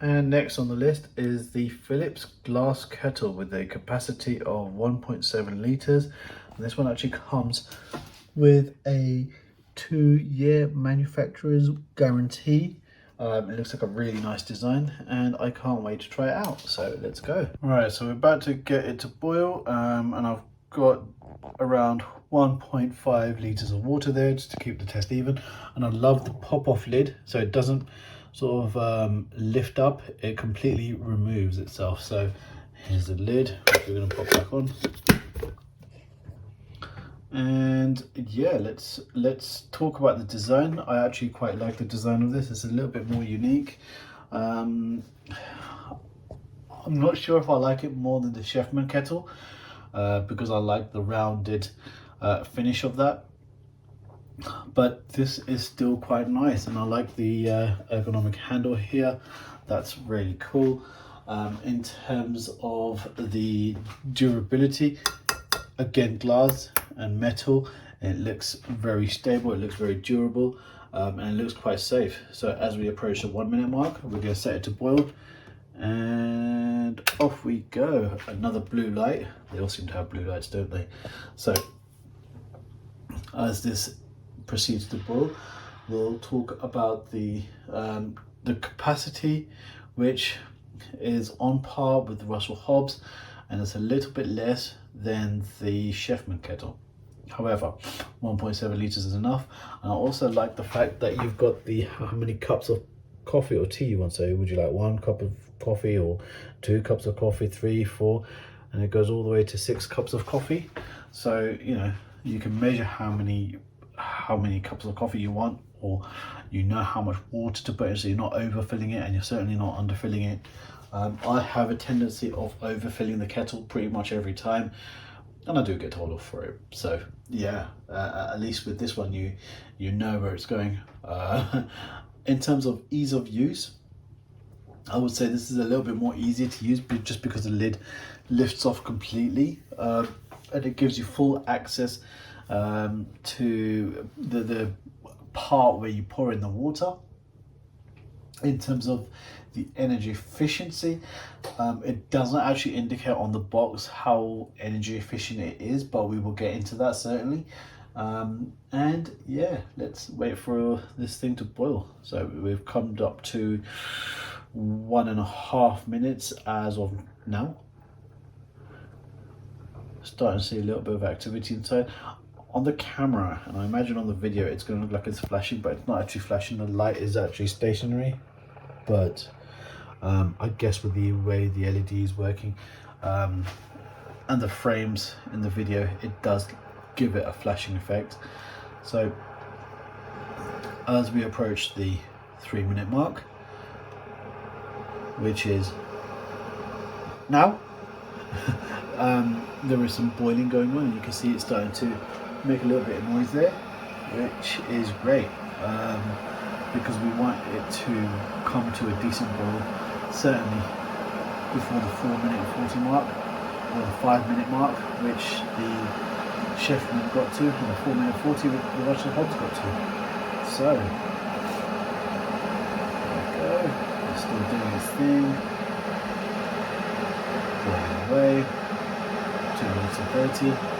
And next on the list is the Philips glass kettle with a capacity of 1.7 litres. And this one actually comes with a 2-year manufacturer's guarantee. It looks like a really nice design and I can't wait to try it out, so let's go. Alright, so we're about to get it to boil, and I've got around 1.5 litres of water there just to keep the test even. And I love the pop-off lid, so it doesn't sort of lift up, it completely removes itself. So here's the lid, which we're going to pop back on. And yeah, let's talk about the design. I actually quite like the design of this. It's a little bit more unique. I'm not sure if I like it more than the Chefman kettle, because I like the rounded finish of that. But this is still quite nice, and I like the ergonomic handle here. That's really cool. In terms of the durability, again, glass and metal, it looks very stable, it looks very durable, and it looks quite safe. So as we approach the 1 minute mark, we're going to set it to boil, and off we go. Another blue light. They all seem to have blue lights, don't they? So as this proceeds to boil, we'll talk about the capacity, which is on par with the Russell Hobbs, and it's a little bit less than the Chefman kettle. However, 1.7 litres is enough. And I also like the fact that you've got the how many cups of coffee or tea you want. So would you like 1 cup of coffee or 2 cups of coffee, 3, 4, and it goes all the way to 6 cups of coffee. So you know, you can measure how many cups of coffee you want, or you know how much water to put in, so you're not overfilling it and you're certainly not underfilling it. I have a tendency of overfilling the kettle pretty much every time, and I do get told off for it. So yeah, at least with this one you know where it's going. In terms of ease of use, I would say this is a little bit more easier to use, but just because the lid lifts off completely, and it gives you full access to the part where you pour in the water. In terms of the energy efficiency, it doesn't actually indicate on the box how energy efficient it is, but we will get into that certainly. And yeah, let's wait for this thing to boil. So we've come up to 1.5 minutes as of now. Starting to see a little bit of activity inside. On the camera, and I imagine on the video, it's going to look like it's flashing, but it's not actually flashing. The light is actually stationary. But I guess with the way the LED is working, and the frames in the video, it does give it a flashing effect. So as we approach the 3 minute mark, which is now, there is some boiling going on, and you can see it's starting to make a little bit of noise there, which is great, because we want it to come to a decent boil, certainly before the 4 minute and 40 mark, or the 5 minute mark, which the Chefman got to, and the 4 minute 40 the Russell Hobbs got to. So there we go, it's still doing its thing, boiling away, 2 minutes and 30.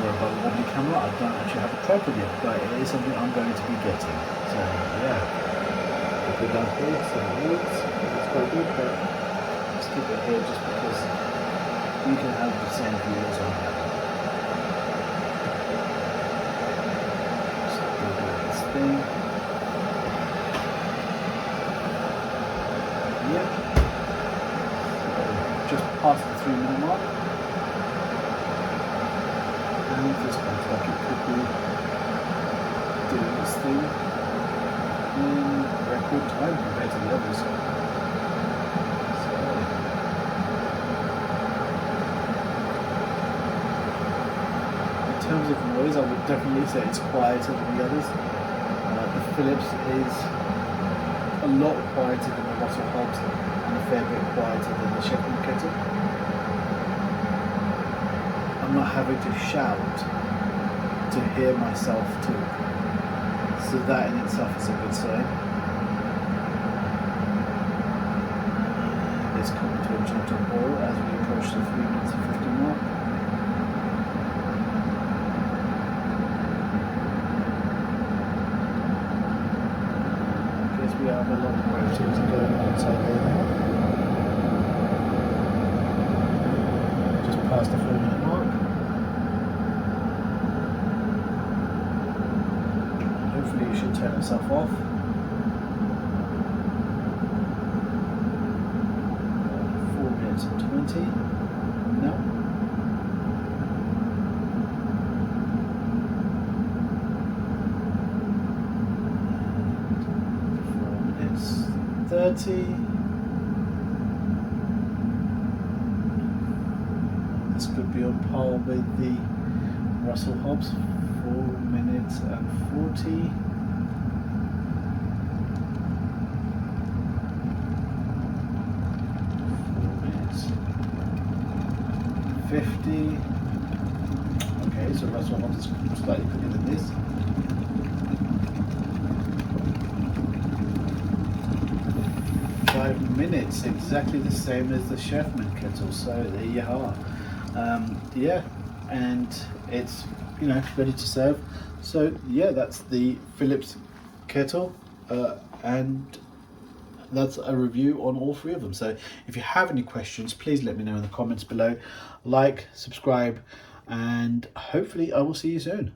About the wobbly camera, I don't actually have a tripod yet, but it is something I'm going to be getting. So yeah, we'll go down here, so it works. It's quite good, but let's keep it here just because you can have the same view as I have. So we'll do this thing. Yep. So just past the 3 minute mark. This looks like it could be doing this thing in record time compared to the others. So, in terms of noise, I would definitely say it's quieter than the others. The Philips is a lot quieter than the Russell Hobbs, and a fair bit quieter than the Chefman kettle. I'm not having to shout to hear myself talk. So So that in itself is a good sign. It's coming to a gentle boil as we approach the 3 minutes and 50 mark. I guess we have a lot of proteins going inside there now. Just past the 4 minute mark. Hopefully it should turn itself off. 4 minutes and 20. No. And 4 minutes 30. This could be on par with the Russell Hobbs. 4 minutes and 40. 50. Okay, so Russell Hobbs is slightly quicker than this. 5 minutes, exactly the same as the Chefman kettle. So there you are. Yeah, and it's ready to serve. So yeah, that's the Philips kettle, and that's a review on all three of them. So if you have any questions, please let me know in the comments below. Like, subscribe, and hopefully I will see you soon.